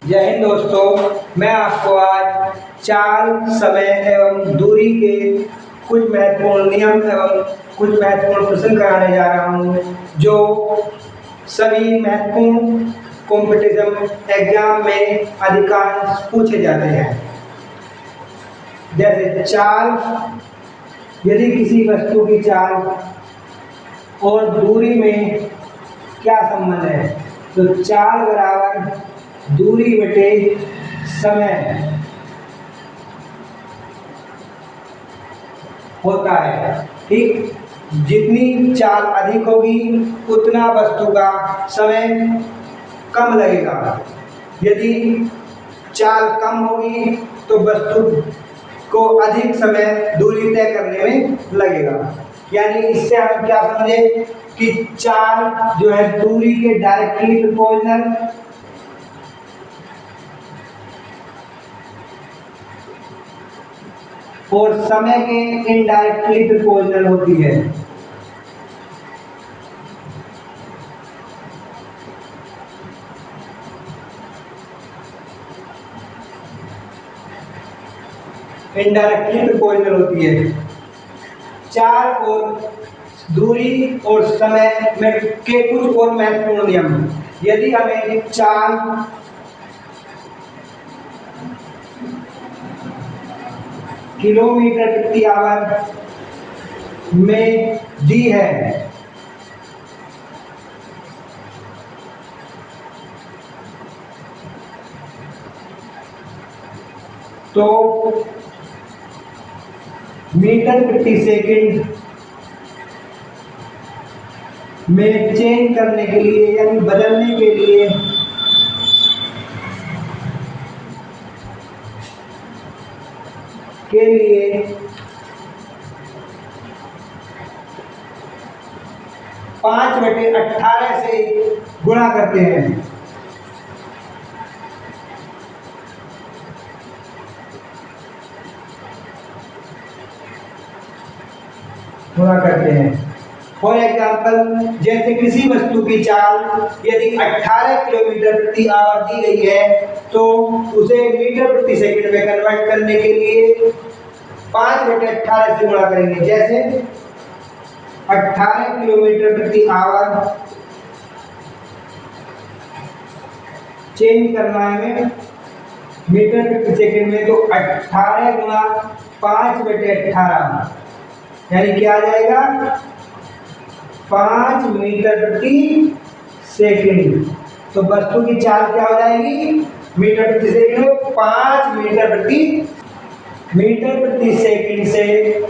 जय हिंद दोस्तों, मैं आपको आज चाल, समय एवं दूरी के कुछ महत्वपूर्ण नियम एवं कुछ महत्वपूर्ण प्रश्न कराने जा रहा हूँ, जो सभी महत्वपूर्ण कॉम्पिटिशन एग्जाम में अधिकांश पूछे जाते हैं। जैसे चाल, यदि किसी वस्तु की चाल और दूरी में क्या संबंध है, तो चाल बराबर दूरी बटे समय होता है। ठीक, जितनी चाल अधिक होगी उतना वस्तु का समय कम लगेगा। यदि चाल कम होगी तो वस्तु को अधिक समय दूरी तय करने में लगेगा। यानी इससे हम क्या समझे कि चाल जो है दूरी के डायरेक्टली प्रोपोर्शनल और समय के इनडायरेक्टली प्रोपोर्शनल होती है। इनडायरेक्टली प्रोपोर्शनल होती है। चाल और दूरी और समय में के कुछ और महत्वपूर्ण नियम। यदि हमें चाल किलोमीटर प्रति आवर में दी है, तो मीटर प्रति सेकंड में चेंज करने के लिए यानी बदलने के लिए के लिए 5/18 से गुणा करते हैं। फॉर एग्जाम्पल, जैसे किसी वस्तु की चाल यदि 18 किलोमीटर प्रति आवर दी गई है, तो उसे मीटर प्रति सेकंड में कन्वर्ट करने के लिए 5/18 से गुणा करेंगे। जैसे 18 किलोमीटर प्रति आवर चेंज करना है मीटर प्रति सेकंड में, तो 18 गुणा 5/18 यानी क्या आ जाएगा 5 मीटर प्रति सेकंड। तो वस्तु की चाल क्या हो जाएगी मीटर प्रति सेकंड में 5 मीटर प्रति सेकंड से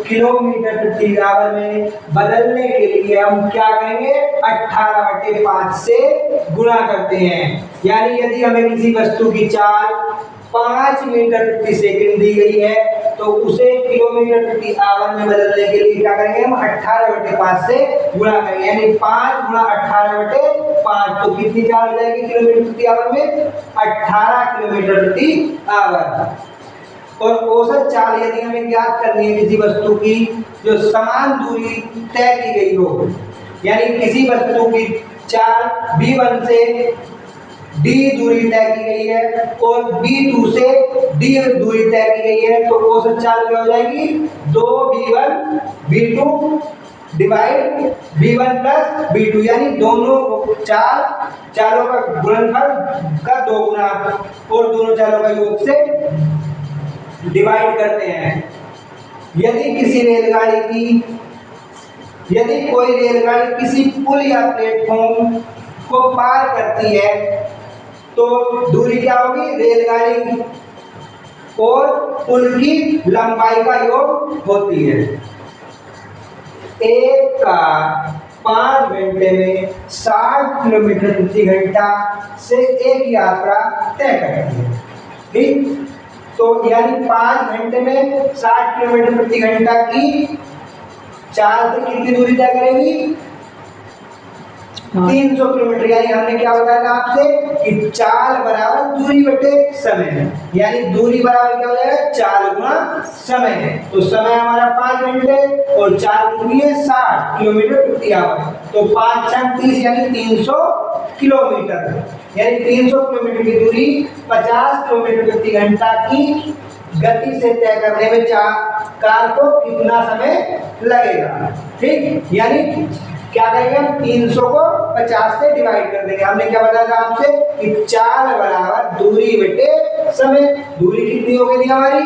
किलोमीटर प्रति आवर में बदलने के लिए हम क्या करेंगे 18/5 से गुणा करते हैं। यानी यदि हमें किसी वस्तु की चाल 5 मीटर प्रति सेकंड दी गई है, तो उसे किलोमीटर प्रति आवर में बदलने के लिए क्या करेंगे हम 18/5 से गुणा करेंगे। यानी 5 गुणा 18/5, तो कितनी चाल हो जाएगी किलोमीटर प्रति आवर में 18 किलोमीटर प्रति आवर। और औसत चाल यदि हमें ज्ञात करनी है किसी वस्तु की जो समान दूरी तय की गई हो, यानी किसी वस्तु की चाल B1 से D दूरी तय की गई है और B2 से D दूरी तय की गई है, तो औसत चाल क्या हो जाएगी 2B1 B2 divide B1 plus B2, यानी दोनों चालों का गुणनफल का 2 गुना और दोनों चालों का योग से डिवाइड करते हैं। यदि कोई रेलगाड़ी किसी पुल या प्लेटफॉर्म को पार करती है, तो दूरी क्या होगी रेलगाड़ी और पुल की लंबाई का योग होती है। एक कार 5 घंटे में 60 किलोमीटर प्रति घंटा से एक यात्रा तय करती है। ठीक, तो यानी 5 घंटे में 60 किलोमीटर प्रति घंटा की चाल से कितनी दूरी तय करेगी 300 किलोमीटर। यानी हमने क्या बताया था आपसे कि चाल बराबर दूरी बटे समय, यानी दूरी बराबर क्या हो जाएगा चाल गुणा समय। तो समय हमारा 5 घंटे और चाल कितनी है 60 किलोमीटर प्रति आवर, तो 5 × 30 यानी 300 किलोमीटर। यानी 300 किलोमीटर की दूरी 50 किलोमीटर प्रति घंटा की गति से तय करने में कार को कितना समय लगेगा। ठीक, यानी क्या करेंगे हम 300 को 50 से डिवाइड कर देंगे। हमने क्या बताया था आपसे कि चाल बराबर दूरी बटे समय। दूरी कितनी हो गई थी हमारी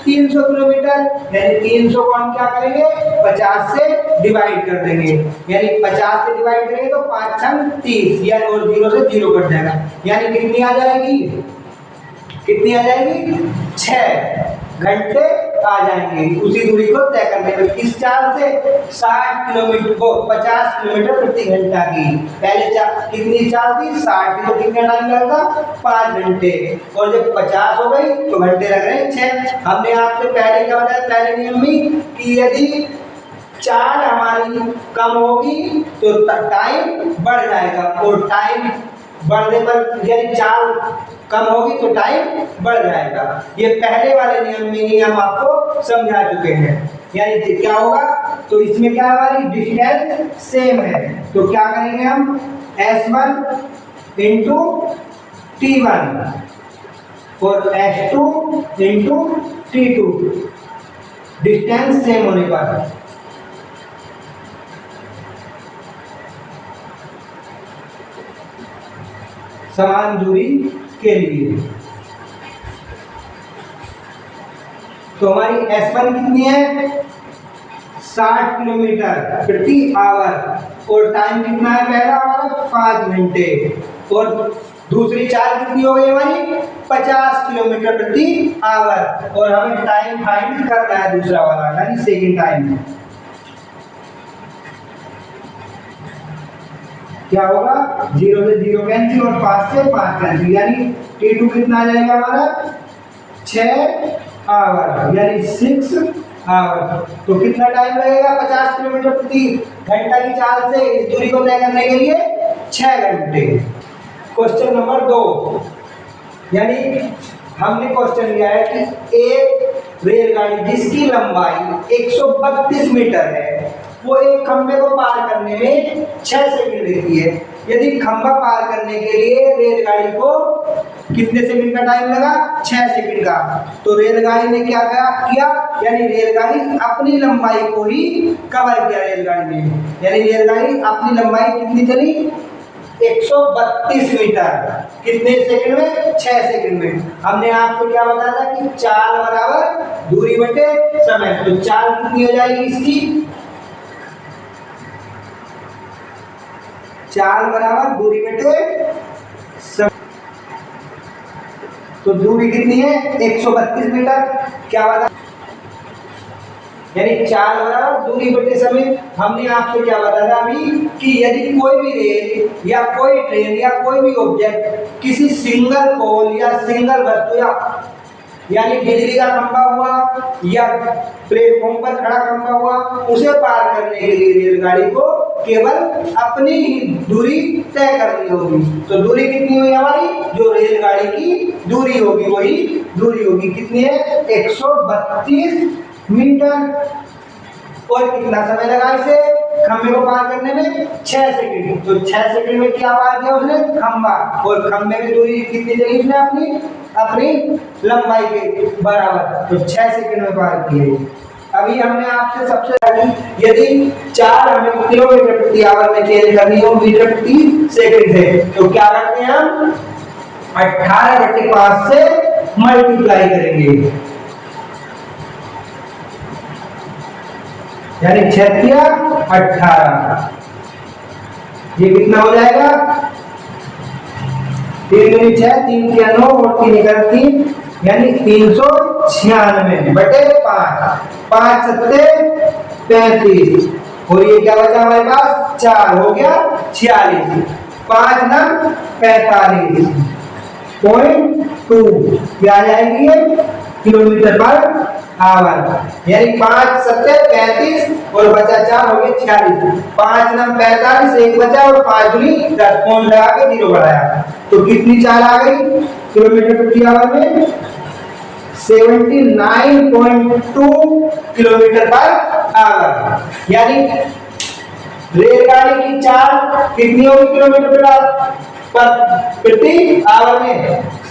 300 किलोमीटर, यानी 300 को हम क्या करेंगे 50 से डिवाइड कर देंगे, यानी 50 से डिवाइड करेंगे तो 5 छंग 30, या और 0 से 0 कट जाएगा, यानी कितनी आ जाएगी, कितनी आ जाएगी 6 घंटे आ जाएंगे उसी दूरी को तय करने में। किस चाल से 60 किलोमीटर को 50 किलोमीटर प्रति घंटा की। पहले कितनी चाल थी 60 की, तो कितना टाइम लगता 5 घंटे, और जब 50 हो गई तो घंटे लग रहे हैं 6। हमने आपसे पहले क्या बताया पहले नियम में कि यदि चाल हमारी कम होगी तो टाइम बढ़ जाएगा, और टाइम बढ़ने पर यदि चाल कम होगी तो टाइम बढ़ जाएगा। ये पहले वाले नियम में ही हम आपको समझा चुके हैं। यानी क्या होगा, तो इसमें क्या हमारी डिस्टेंस सेम है, तो क्या करेंगे हम S1 इंटू T1 और S2 into T2, distance same होने पर समान दूरी के लिए। तो हमारी S1 कितनी है 60 किलोमीटर प्रति आवर, और टाइम कितना है पहला हमारा 5 घंटे, और दूसरी चाल कितनी हो गई हमारी 50 किलोमीटर प्रति आवर, और हमें टाइम फाइंड करना है दूसरा वाला, यानी सेकंड टाइम। क्या होगा 0 से 0 कैंसिल और 5 से 5 कैंसिल, यानी T2 कितना आ जाएगा हमारा 6 आवर, यानी 6 आवर। तो कितना टाइम लगेगा 50 किलोमीटर प्रति घंटा की चाल से इस दूरी को तय करने के लिए 6 घंटे। क्वेश्चन नंबर 2, यानी हमने क्वेश्चन लिया है कि एक रेलगाड़ी जिसकी लंबाई 132 मीटर है वो एक खंभे को पार करने में 6 सेकंड लेती है। यदि खंभा पार करने के लिए रेलगाड़ी को कितने सेकंड का टाइम लगा 6 सेकंड का, तो रेलगाड़ी ने क्या किया, यानी रेलगाड़ी अपनी लंबाई को ही कवर किया रेलगाड़ी ने, यानी रेलगाड़ी अपनी लंबाई कितनी चली 132 मीटर, कितने सेकंड में 6 सेकंड में। हमने आपको क्या बताया था कि चाल बराबर दूरी बटे समय, तो चाल कितनी हो जाएगी इसकी, चाल बराबर दूरी बटे समय, तो दूरी कितनी है 132 मीटर, क्या बता, यानी चाल बराबर दूरी बटे समय। हमने आपसे क्या बताया अभी कि यदि कोई भी रेल या कोई ट्रेन या कोई भी ऑब्जेक्ट किसी सिंगल पोल या सिंगल वस्तु या यानी बिजली का खंभा हुआ या प्लेटफॉर्म पर खड़ा खंभा हुआ, उसे पार करने के लिए रेलगाड़ी को केवल अपनी ही दूरी तय करनी होगी। तो दूरी कितनी हुई हमारी, जो रेलगाड़ी की दूरी होगी वही दूरी होगी, कितनी है 132 मीटर। और कितना समय लगा इसे खंभे को पार करने में 6 सेकंड, तो 6 सेकंड में क्या पार किया उसने खंभा, और खंभे में दूरी कितनी चली उसने अपनी लंबाई के बराबर, तो 6 सेकंड में पार किए। अभी हमने आपसे सबसे पहले यदि चाल हमें किलोमीटर प्रति आवर में चेंज करनी हो मीटर प्रति सेकंड से, तो क्या करते हैं हम 18/5 से मल्टीप्लाई करेंगे, यानी 6 या 18, ये कितना हो जाएगा 3 दूनी 6, 3 के 9 और 3 निकल 3, यानी 396 बटे 5, 5 सत्ते 35, और ये क्या बचा हमारे पास 4 हो गया 46, 5 9 45.2 क्या आ जाएगी ये किलोमीटर पर आवर, यानी 5 सत्ते 35 और बचा 4 हो गया 46, 5 9 45, एक बचा और 5 दूनी 10, कौन लगा के 0 बढ़ाया, तो कितनी चाल आ गई किलोमीटर प्रति आवर में 79.2 किलोमीटर पर आवर। यानी रेलगाड़ी की चाल कितनी होगी किलोमीटर पर आवर प्रति आवर में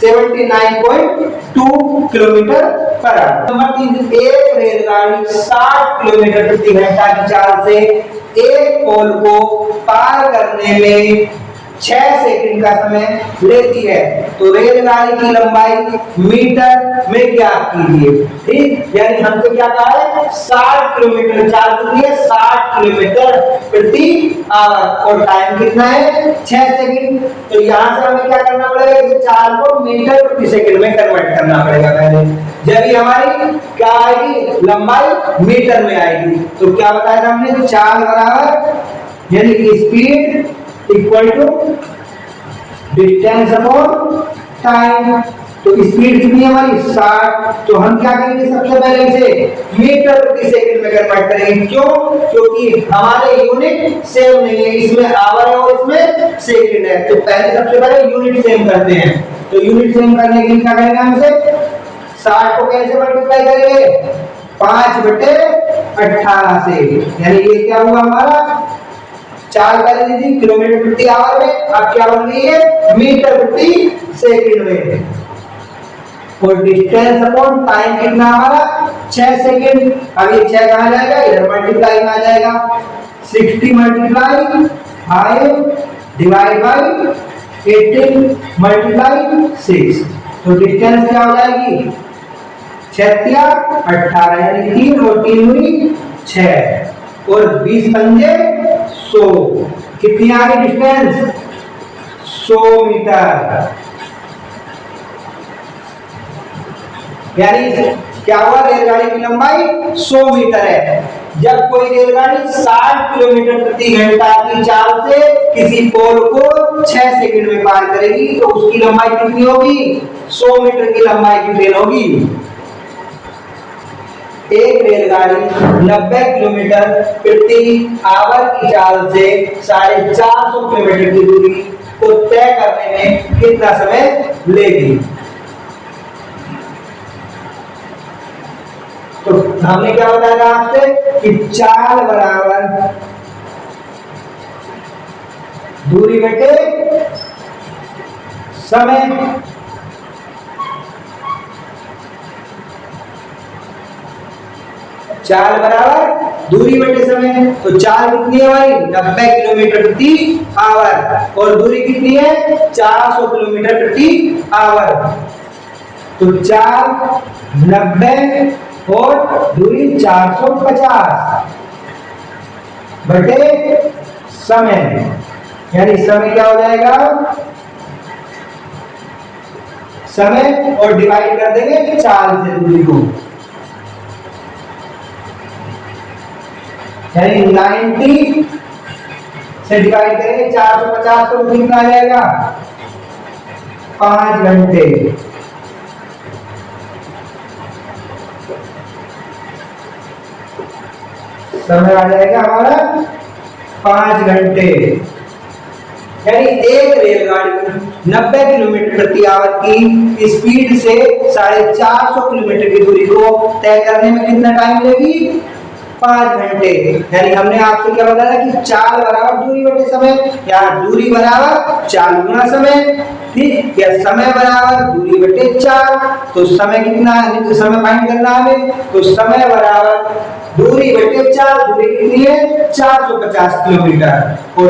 79.2 किलोमीटर पर आवर। नंबर 3, एक रेलगाड़ी 60 किलोमीटर प्रति घंटा की चाल से एक पोल को पार करने में 6 सेकंड का समय लेती है, तो रेलगाड़ी की लंबाई मीटर में ज्ञात कीजिए। ठीक, यानी हमको क्या कहा है, 60 किलोमीटर चाल कितनी है, 60 किलोमीटर प्रति आवर, और टाइम कितना है, 6 सेकंड। तो यहाँ से हमें क्या करना पड़ेगा, इस चाल को मीटर प्रति सेकंड में कन्वर्ट करना पड़ेगा पहले, जब ये हमारी क्या आएगी, लंबाई मीटर में आएगी। तो क्या बताया था हमने, चाल बराबर यानी speed equal to distance upon time. तो स्पीड कितनी है हमारी, 60, तो हम क्या करेंगे, सबसे पहले इसे मीटर प्रति सेकंड में कन्वर्ट करेंगे। क्यों, क्योंकि हमारे यूनिट सेम नहीं है, इसमें आवर है और इसमें सेकंड है, तो पहले सबसे पहले यूनिट सेम करते हैं। तो यूनिट सेम करने के लिए क्या करेंगे, हम इसे 60 को कैसे मल्टीप्लाई करेंगे, 5/18 से, यानी ये क्या हुआ हमारा, चाल पहले दी थी किलोमीटर प्रति आवर में, अब क्या बन गई है, मीटर प्रति सेकंड में, और डिस्टेंस अपॉन टाइम कितना हमारा, 6 सेकंड। अब ये 6 कहां जाएगा, इधर मल्टीप्लाई में आ जाएगा, 60 मल्टीप्लाई 5 डिवाइड बाई 18 मल्टीप्लाई 6, तो डिस्टेंस क्या हो जाएगी, 6×18 यानी 3 और 3 हुई 6, और 20 पंजे 100, कितनी आ गई डिस्टेंस, 100 मीटर। यानी क्या हुआ, रेलगाड़ी की लंबाई 100 मीटर है। जब कोई रेलगाड़ी 60 किलोमीटर प्रति घंटा की चाल से किसी पोल को 6 सेकंड में पार करेगी, तो उसकी लंबाई कितनी होगी, 100 मीटर की लंबाई की ट्रेन होगी। एक रेलगाड़ी 90 किलोमीटर प्रति आवर की चाल से 450 किलोमीटर की दूरी को तय करने में कितना समय लेगी। तो हमने क्या बताया था आपसे कि चाल बराबर दूरी बटे समय। चाल बराबर दूरी बटे समय, तो चाल कितनी है हमारी, 90 किलोमीटर प्रति आवर, और दूरी कितनी है, 400 किलोमीटर प्रति आवर। तो चाल 90 और दूरी 450 बटे समय, यानी समय क्या हो जाएगा, समय और डिवाइड कर देंगे चाल से दूरी को, यानी 90 से डिवाइड करेंगे 450, तो कितना आ जाएगा, 5 घंटे। समय आ जाएगा हमारा 5 घंटे। यानी एक रेलगाड़ी 90 किलोमीटर प्रति आवर की स्पीड से 450 किलोमीटर की दूरी को तय करने में कितना टाइम लेगी, 5 घंटे। यानी हमने आपसे क्या बताया कि चाल बराबर दूरी बटे समय, या दूरी बराबर चाल गुना समय, ठीक, या समय बराबर दूरी बटे चाल। तो समय कितना है, तो समय फाइंड करना है, तो समय बराबर दूरी बटे चाल, दूरी कितनी है 450 किलोमीटर, और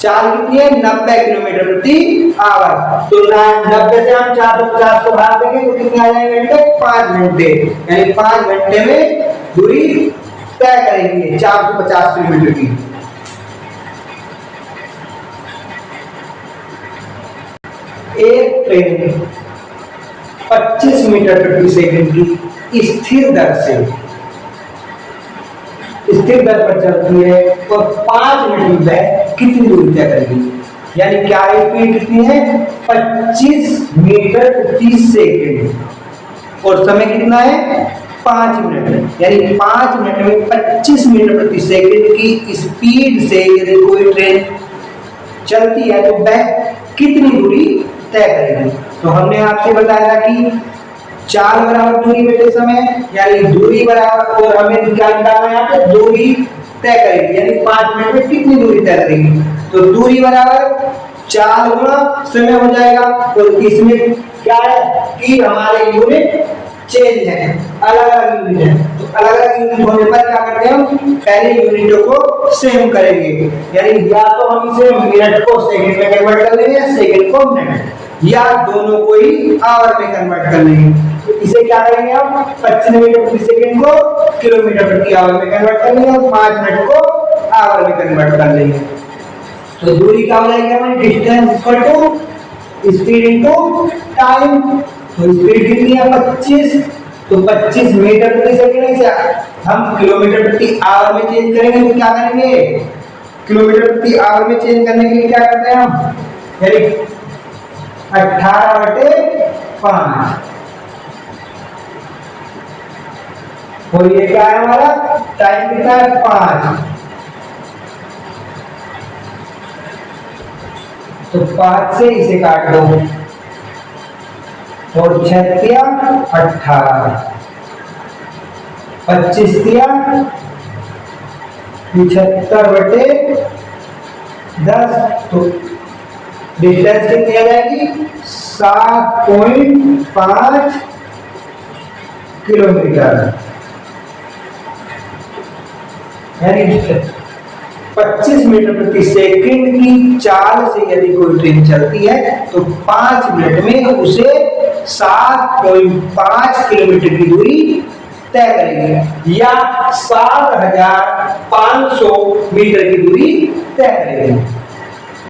चाल कितनी है 90 किलोमीटर प्रति आवर। तो 90 से हम 450 को भाग देंगे तो कितने आ जाएंगे घंटे, 5 घंटे। यानी 5 घंटे में दूरी तय करेंगे 450 किलोमीटर की। एक ट्रेन 25 मीटर प्रति सेकंड की स्थिर दर से स्थिर दर पर चलती है और 5 मिनट में कितनी दूरी तय करेगी। यानी क्या स्पीड कितनी है 25 मीटर प्रति सेकंड और समय कितना है 5 मिनट। यानी 5 मिनट में 25 मीटर प्रति सेकंड की स्पीड से यदि कोई ट्रेन चलती है तो वह कितनी दूरी तय करेगी। तो हमने आपसे बताया था कि चाल बराबर दूरी बटे समय, यानी दूरी बराबर, और हमें क्या निकालना है यहाँ पे दूरी तय करेगी, यानी 5 मिनट में कितनी दूरी तय करेगी। तो दूरी बराबर 4 गुना समय हो जाएगा। तो इसमें क्या है कि हमारे यूनिट चेंज है, अलग अलग यूनिट है। तो अलग अलग यूनिट होने पर क्या करते हैं हम, पहले यूनिटों को सेम करेंगे, यानी या तो हम इसे मिनट को सेकंड में कन्वर्ट कर लेंगे या सेकंड को मिनट, या दोनों को ही आवर में कन्वर्ट कर लेंगे। तो इसे क्या करेंगे हम, 25 मीटर प्रति सेकंड को किलोमीटर प्रति आवर में कन्वर्ट कर लेंगे और 5 मिनट को आवर में कन्वर्ट कर लेंगे। तो दूरी क्या हो जाएगी हमारी, distance equal to speed into time. तो स्पीड कितनी है 25, तो 25 मीटर प्रति सेकंड से हम किलोमीटर प्रति आवर में चेंज करेंगे। तो क्या करेंगे, किलोमीटर प्रति आवर में चेंज करने के लिए क्या करते हैं हम, यानी 18/5, और ये क्या है हमारा टाइम कितना है 5, तो 5 से इसे काट दो और 6 तिया 18, 25 तिया 75/10, तो डिस्टेंस कितनी आ जाएगी 7.5 किलोमीटर, यानी 25 मीटर प्रति सेकंड की चाल से यदि कोई ट्रेन चलती है तो 5 मिनट में उसे 7.5 किलोमीटर की दूरी तय करेगी या 7500 मीटर की दूरी तय करेगी।